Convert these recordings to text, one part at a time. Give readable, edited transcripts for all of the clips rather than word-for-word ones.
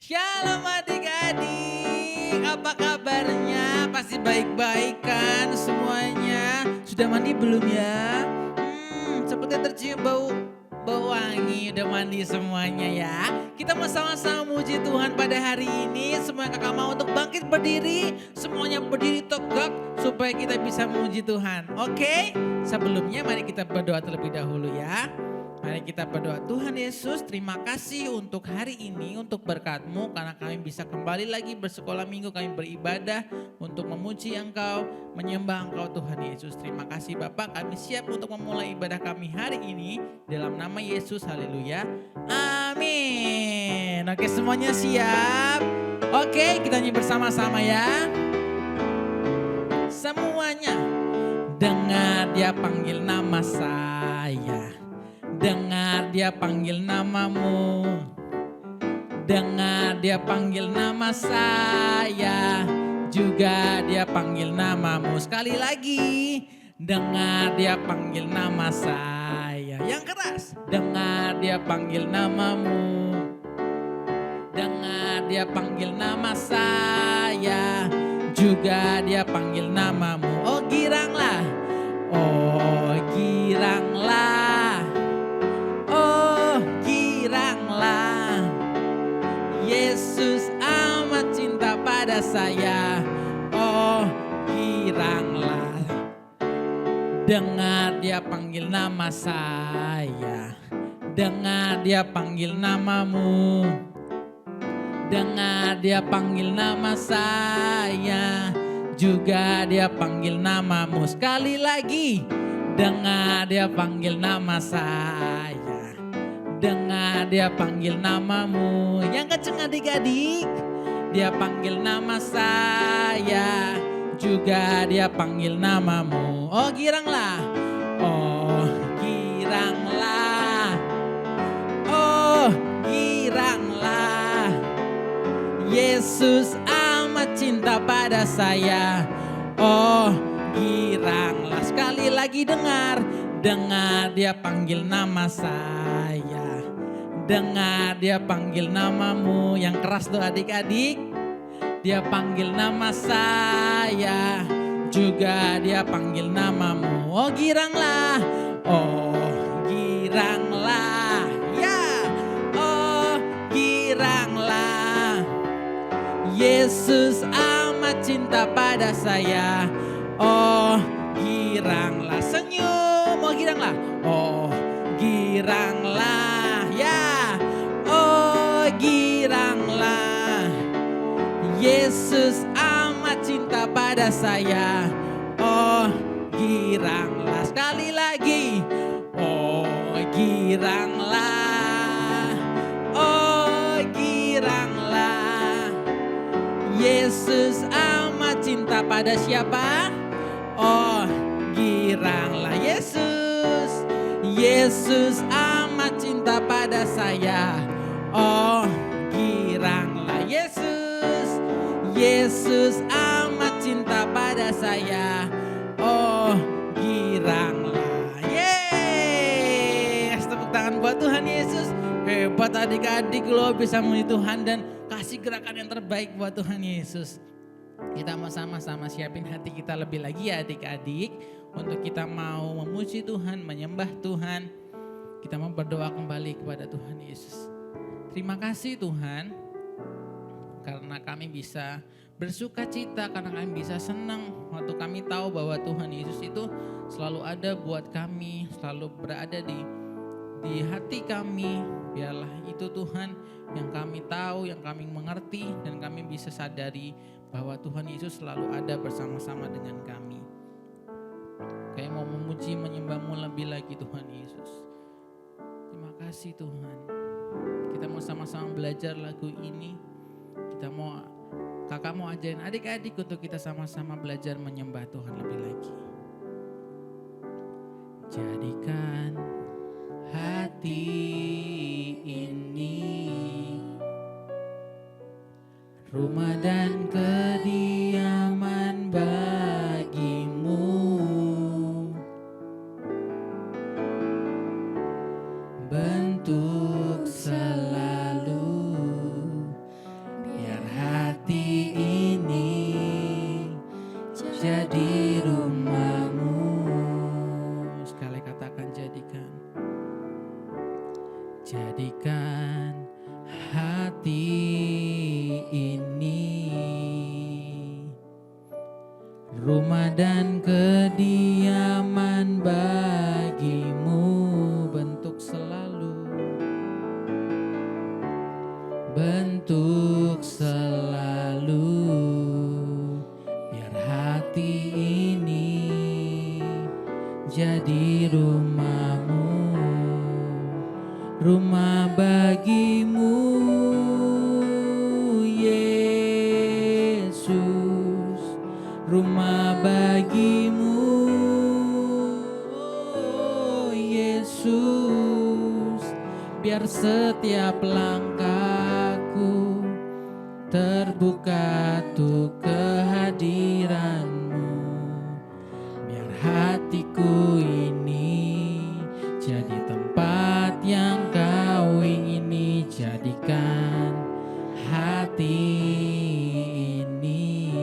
Shalom adik-adik, apa kabarnya? Pasti baik-baik kan semuanya? Sudah mandi belum ya? Seperti tercium bau bau wangi, udah mandi semuanya ya. Kita mau sama-sama muji Tuhan pada hari ini. Semua kakak mau untuk bangkit berdiri, semuanya berdiri tegak supaya kita bisa memuji Tuhan. Oke? Sebelumnya mari kita berdoa terlebih dahulu ya. Mari kita berdoa. Tuhan Yesus, terima kasih untuk hari ini, untuk berkat-Mu karena kami bisa kembali lagi bersekolah minggu, kami beribadah untuk memuji Engkau, menyembah Engkau Tuhan Yesus. Terima kasih Bapak, kami siap untuk memulai ibadah kami hari ini dalam nama Yesus. Haleluya. Amin. Oke, semuanya siap? Oke, kita nyanyi bersama-sama ya. Semuanya. Dengar dia panggil nama saya. Dengar dia panggil namamu. Dengar dia panggil nama saya. Juga dia panggil namamu. Sekali lagi. Dengar dia panggil nama saya. Yang keras. Dengar dia panggil namamu. Dengar dia panggil nama saya. Juga dia panggil namamu. Oh giranglah. Oh giranglah. Oh giranglah. Yesus amat cinta pada saya. Oh giranglah. Dengar dia panggil nama saya. Dengar dia panggil namamu. Dengar dia panggil nama saya. Juga dia panggil namamu. Sekali lagi. Dengar dia panggil nama saya. Dengar dia panggil namamu. Yang kenceng adik-adik. Dia panggil nama saya. Juga dia panggil namamu. Oh giranglah. Oh giranglah. Oh giranglah. Yesus amat cinta pada saya. Oh giranglah. Sekali lagi dengar. Dengar dia panggil nama saya. Dengar dia panggil namamu. Yang keras tuh adik-adik. Dia panggil nama saya. Juga dia panggil namamu. Oh giranglah. Oh giranglah. Ya. Oh giranglah. Yesus amat cinta pada saya. Oh giranglah. Senyum. Oh giranglah. Oh giranglah. Ya. Oh giranglah. Yesus amat cinta pada saya. Oh giranglah. Sekali lagi. Oh giranglah. Oh giranglah. Yesus amat cinta pada siapa? Oh giranglah. Yesus. Yesus amat cinta pada saya. Oh giranglah. Yesus. Yesus amat cinta pada saya. Oh giranglah. Yeay. Tepuk tangan buat Tuhan Yesus. Hebat adik-adik lo bisa memuji Tuhan dan kasih gerakan yang terbaik buat Tuhan Yesus. Kita mau sama-sama siapin hati kita lebih lagi ya adik-adik. Untuk kita mau memuji Tuhan, menyembah Tuhan. Kita mau berdoa kembali kepada Tuhan Yesus. Terima kasih Tuhan. Karena kami bisa bersuka cita, karena kami bisa senang. Waktu kami tahu bahwa Tuhan Yesus itu selalu ada buat kami. Selalu berada di hati kami. Biarlah itu Tuhan yang kami tahu, yang kami mengerti. Dan kami bisa sadari bahwa Tuhan Yesus selalu ada bersama-sama dengan kami. Kami mau memuji, menyembah-Mu lebih lagi Tuhan Yesus. Terima kasih Tuhan. Kita mau sama-sama belajar lagu ini. Kakak mau ajarin adik-adik untuk kita sama-sama belajar menyembah Tuhan lebih lagi. Jadikan hati ini rumah dan kediaman bagimu. Bentuk selalu jadi rumahmu. Sekali katakan jadikan. Jadikan hati ini rumah dan kediaman bagimu, bentuk selalu biar hati ini jadi rumahmu, rumah bagimu Yesus, rumah bagimu Yesus, biar setiap langkahku terbuka untuk kehadiranmu, biar hatiku ini jadi tempat yang kau ingini. Jadikan hati ini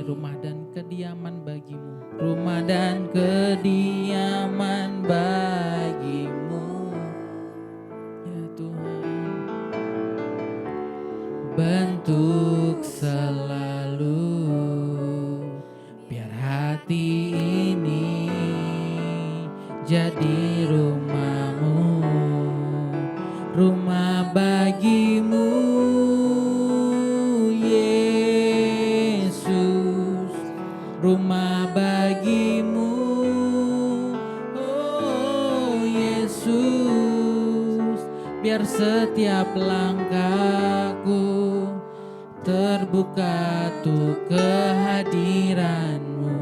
rumah dan kediaman bagimu, rumah dan kediaman bagimu ya Tuhan, bentuk selalu biar hati ini jadi rumahmu, rumah bagimu Yesus, rumah bagimu oh Yesus, biar setiap langkahku terbuka untuk kehadiranmu,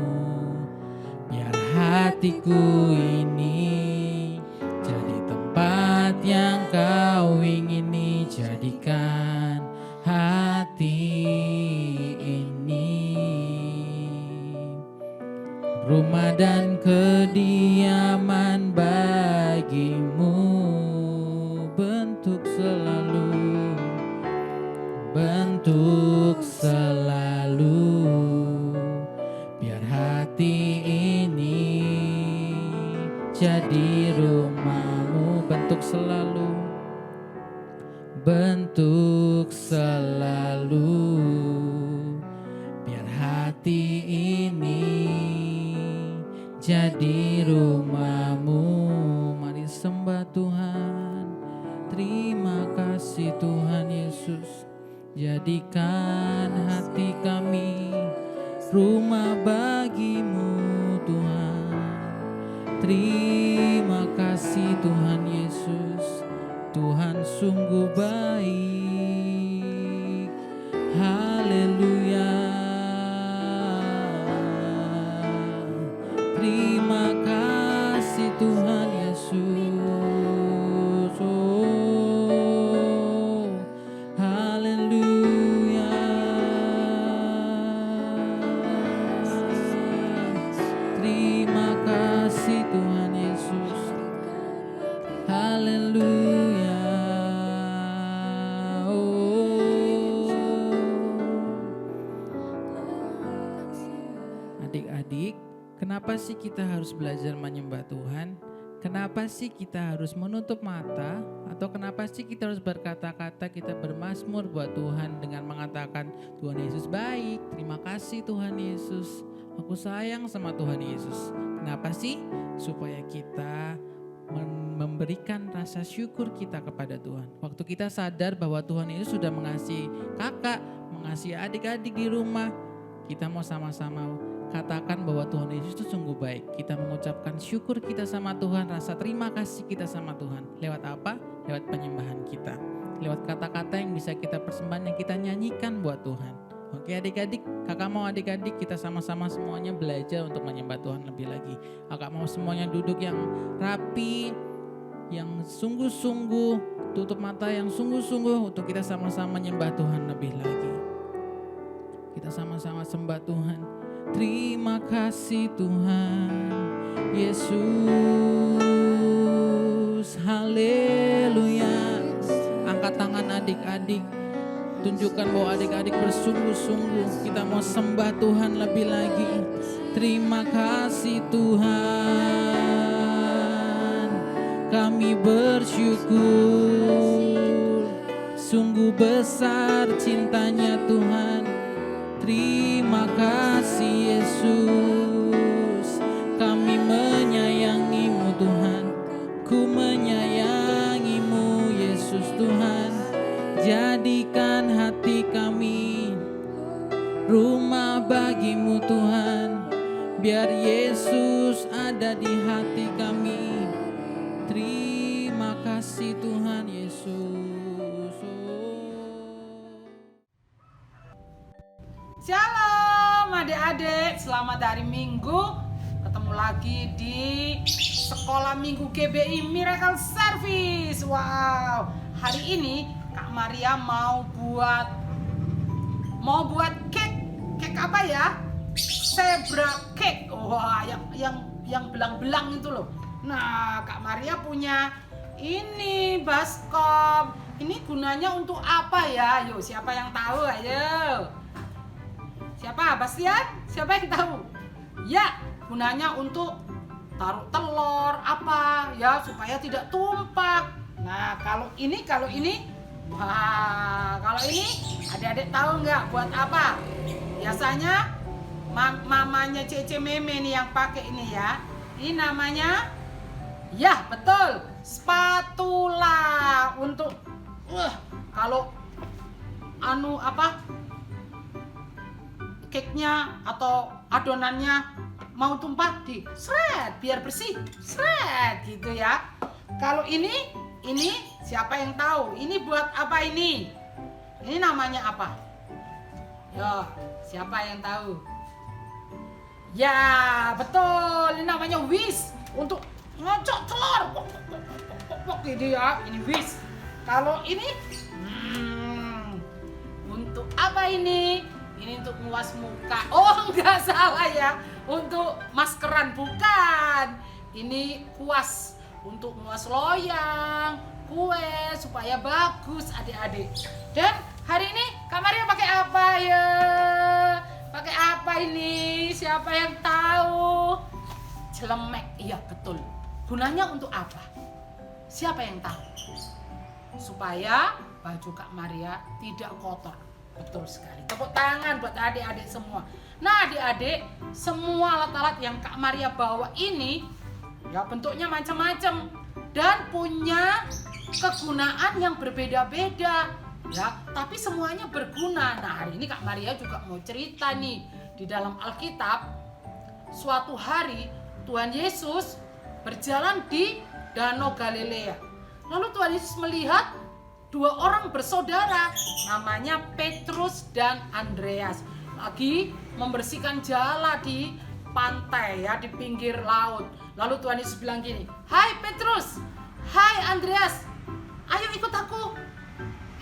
biar hatiku ini jadi tempat yang kau ingini. Jadikan hati ini rumah dan kediaman bagimu, bentuk selalu biar hati ini jadi rumahmu, bentuk selalu biar hati ini jadi rumahmu. Mari sembah Tuhan. Terima kasih Tuhan Yesus. Jadikan hati kami rumah bagimu Tuhan. Terima kasih Tuhan Yesus. Tuhan sungguh baik. Haleluya. Terima kasih Tuhan Yesus. Oh, haleluya. Terima kasih Tuhan Yesus. Haleluya. Adik-adik, kenapa sih kita harus belajar menyembah Tuhan? Kenapa sih kita harus menutup mata? Atau kenapa sih kita harus berkata-kata, kita bermazmur buat Tuhan dengan mengatakan Tuhan Yesus baik, terima kasih Tuhan Yesus, aku sayang sama Tuhan Yesus. Kenapa sih? Supaya kita memberikan rasa syukur kita kepada Tuhan. Waktu kita sadar bahwa Tuhan Yesus sudah mengasihi kakak, mengasihi adik-adik di rumah, kita mau sama-sama katakan bahwa Tuhan Yesus itu sungguh baik. Kita mengucapkan syukur kita sama Tuhan, rasa terima kasih kita sama Tuhan. Lewat apa? Lewat penyembahan kita. Lewat kata-kata yang bisa kita persembahkan, yang kita nyanyikan buat Tuhan. Oke adik-adik, kakak mau adik-adik kita sama-sama semuanya belajar untuk menyembah Tuhan lebih lagi. Kakak mau semuanya duduk yang rapi, yang sungguh-sungguh, tutup mata yang sungguh-sungguh untuk kita sama-sama menyembah Tuhan lebih lagi. Kita sama-sama sembah Tuhan. Terima kasih Tuhan Yesus. Haleluya. Angkat tangan adik-adik. tunjukkan bahwa adik-adik bersungguh-sungguh kita mau sembah Tuhan lebih lagi. Terima kasih Tuhan, kami bersyukur, sungguh besar cintanya Tuhan. Terima kasih Yesus, kami menyayangimu Tuhan, ku menyayangimu Yesus Tuhan. Jadikan hati kami rumah bagimu Tuhan, biar Yesus ada di hati kami. Terima kasih Tuhan Yesus. Shalom adik-adik, selamat hari Minggu. Ketemu lagi di Sekolah Minggu GBI Miracle Service. Wow, hari ini Kak Maria mau buat cake apa ya? Zebra cake. Wah, yang belang-belang itu loh. Nah, Kak Maria punya ini baskom. Ini gunanya untuk apa ya? Yuk, siapa yang tahu? Ayo. Siapa? Bastian? Siapa yang tahu? Ya, gunanya untuk taruh telur apa ya supaya tidak tumpah. Nah, kalau ini wah, kalau ini adik-adik tahu nggak buat apa? Biasanya mamanya Cece Meme nih yang pakai ini ya. Ini namanya, ya betul, spatula untuk kalau cake-nya atau adonannya mau tumpah di seret biar bersih, seret gitu ya. Kalau ini siapa yang tahu? Ini buat apa ini? Ini namanya apa? Yo, siapa yang tahu? Ya, betul. Ini namanya whisk untuk ngocok telur. Gitu ya. Ini whisk. Kalau ini untuk apa ini? Ini untuk nguas muka. Oh, enggak salah ya. Untuk maskeran, bukan. Ini kuas untuk nguas loyang, kue supaya bagus adik-adik. Dan hari ini Kak Maria pakai apa ya? Pakai apa ini? Siapa yang tahu? Celemek. Iya, betul. Gunanya untuk apa? Siapa yang tahu? Supaya baju Kak Maria tidak kotor. Betul sekali. Tepuk tangan buat adik-adik semua. Nah, adik-adik, semua alat-alat yang Kak Maria bawa ini ya bentuknya macam-macam dan punya kegunaan yang berbeda-beda ya, tapi semuanya berguna. Nah, hari ini Kak Maria juga mau cerita nih, di dalam Alkitab suatu hari Tuhan Yesus berjalan di Danau Galilea. Lalu Tuhan Yesus melihat dua orang bersaudara, namanya Petrus dan Andreas, lagi membersihkan jala di pantai ya, di pinggir laut. Lalu Tuhan Yesus bilang gini, "Hai Petrus, hai Andreas, ayo ikut aku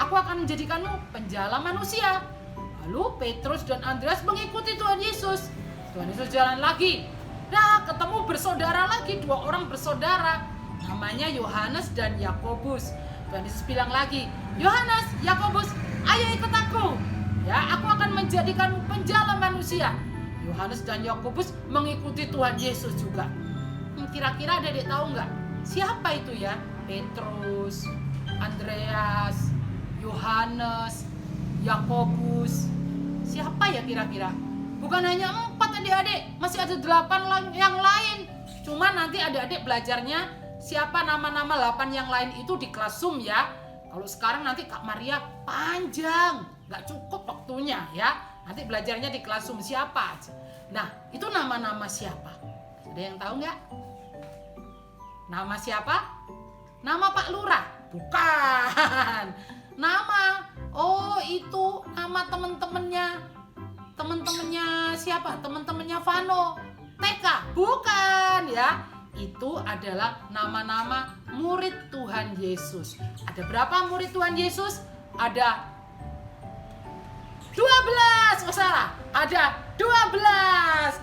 akan menjadikanmu penjala manusia." Lalu Petrus dan Andreas mengikuti Tuhan Yesus. Tuhan Yesus jalan lagi. Nah, ketemu bersaudara lagi, dua orang bersaudara, namanya Yohanes dan Yakobus. Tuhan Yesus bilang lagi, "Yohanes, Yakobus, ayo ikut aku. Ya, aku akan menjadikanmu penjala manusia." Yohanes dan Yakobus mengikuti Tuhan Yesus juga. Kira-kira adik-adik tahu nggak? Siapa itu ya? Petrus, Andreas, Yohanes, Yakobus. Siapa ya kira-kira? Bukan hanya 4 adik-adik, masih ada 8 yang lain. Cuma nanti adik-adik belajarnya siapa nama-nama 8 yang lain itu di kelas Zoom ya. Kalau sekarang nanti Kak Maria panjang, nggak cukup waktunya ya. Nanti belajarnya di kelas Zoom siapa aja. Nah, itu nama-nama siapa? Ada yang tahu nggak? Nama siapa? Nama Pak Lurah? Bukan. Nama, itu nama temen-temennya siapa? Temen-temennya Vano, TK? Bukan ya. Itu adalah nama-nama murid Tuhan Yesus. Ada berapa murid Tuhan Yesus? Ada 12. Oh salah, ada 12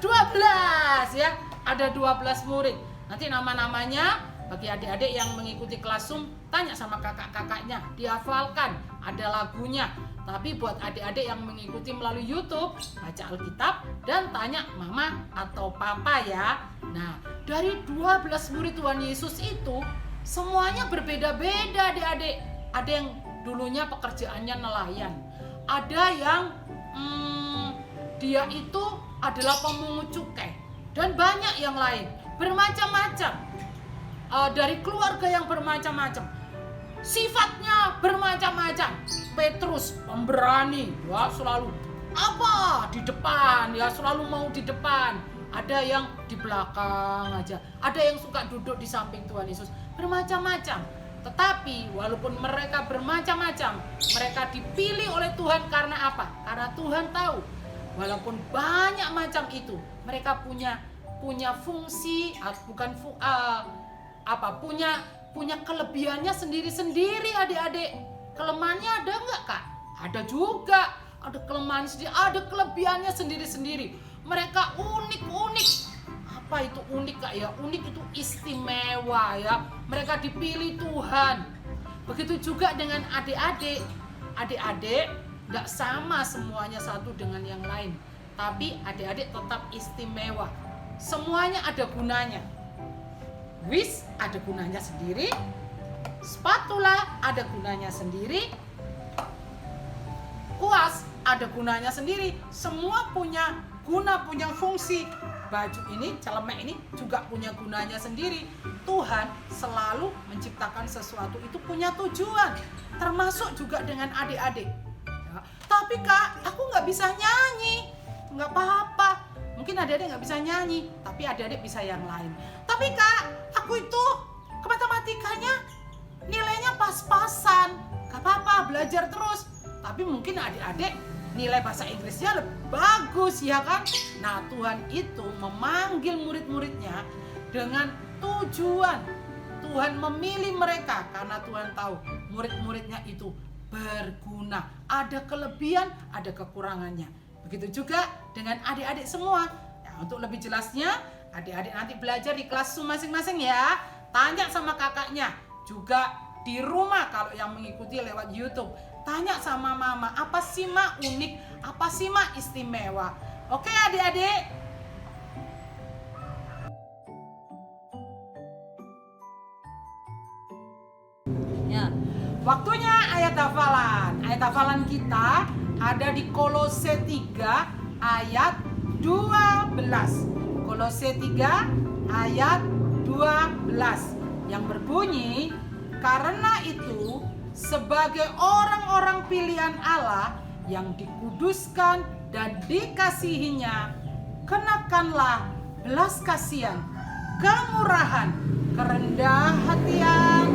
ya. Ada 12 murid. Nanti nama-namanya Bagi adik-adik yang mengikuti kelas Zoom, tanya sama kakak-kakaknya, dihafalkan, ada lagunya. Tapi buat adik-adik yang mengikuti melalui YouTube, baca Alkitab dan tanya mama atau papa ya. Nah, dari 12 murid Tuhan Yesus itu semuanya berbeda-beda adik-adik. Ada yang dulunya pekerjaannya nelayan. Ada yang dia itu adalah pemungut cukai. Dan banyak yang lain, bermacam-macam. Dari keluarga yang bermacam-macam. Sifatnya bermacam-macam. Petrus pemberani, ya selalu di depan, ya selalu mau di depan. Ada yang di belakang aja. Ada yang suka duduk di samping Tuhan Yesus. Bermacam-macam. Tetapi walaupun mereka bermacam-macam, mereka dipilih oleh Tuhan karena apa? Karena Tuhan tahu walaupun banyak macam itu, mereka punya fungsi, punya kelebihannya sendiri-sendiri adik-adik. Kelemahannya ada enggak kak? Ada juga. Ada kelemahan sendiri, ada kelebihannya sendiri-sendiri. Mereka unik-unik. Apa itu unik kak ya? Unik itu istimewa ya. Mereka dipilih Tuhan. Begitu juga dengan adik-adik. Adik-adik enggak sama semuanya satu dengan yang lain. Tapi adik-adik tetap istimewa. Semuanya ada gunanya. Wis ada gunanya sendiri, spatula ada gunanya sendiri, kuas ada gunanya sendiri. Semua punya guna, punya fungsi. Baju ini, celemek ini juga punya gunanya sendiri. Tuhan selalu menciptakan sesuatu itu punya tujuan, termasuk juga dengan adik-adik ya. Tapi kak, aku nggak bisa nyanyi. Nggak apa-apa. Mungkin adik-adik nggak bisa nyanyi, tapi adik-adik bisa yang lain. Tapi kak, aku itu ke matematikanya nilainya pas-pasan. Gak apa-apa, belajar terus. Tapi mungkin adik-adik nilai bahasa Inggrisnya lebih bagus ya kan. Nah Tuhan itu memanggil murid-muridnya dengan tujuan. Tuhan memilih mereka karena Tuhan tahu murid-muridnya itu berguna. Ada kelebihan, ada kekurangannya. Begitu juga dengan adik-adik semua. Ya, untuk lebih jelasnya, adik-adik nanti belajar di kelas Zoom masing-masing ya. Tanya sama kakaknya. Juga di rumah kalau yang mengikuti lewat YouTube. Tanya sama mama, apa sih mak unik? Apa sih mak istimewa? Oke adik-adik? Ya, waktunya ayat hafalan. Ayat hafalan kita ada di Kolose 3 ayat 12. Kolose 3 ayat 12 yang berbunyi, karena itu sebagai orang-orang pilihan Allah yang dikuduskan dan dikasihinya, kenakanlah belas kasihan, kemurahan, kerendah hatian,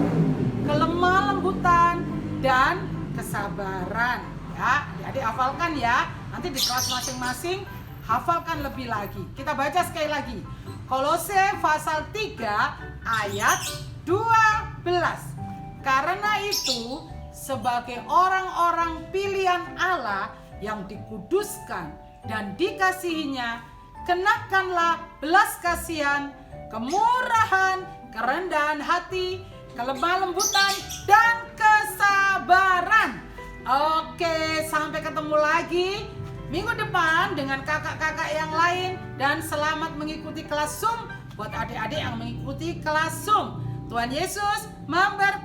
kelemah lembutan, dan kesabaran. Ya, adik-adik hafalkan ya. Nanti di kelas masing-masing hafalkan lebih lagi. Kita baca sekali lagi. Kolose pasal 3 ayat 12. Karena itu sebagai orang-orang pilihan Allah yang dikuduskan dan dikasihinya, kenakanlah belas kasihan, kemurahan, kerendahan hati, kelemah lembutan, dan kesabaran. Oke, sampai ketemu lagi minggu depan dengan kakak-kakak yang lain. Dan selamat mengikuti kelas Zoom buat adik-adik yang mengikuti kelas Zoom. Tuhan Yesus memberkati.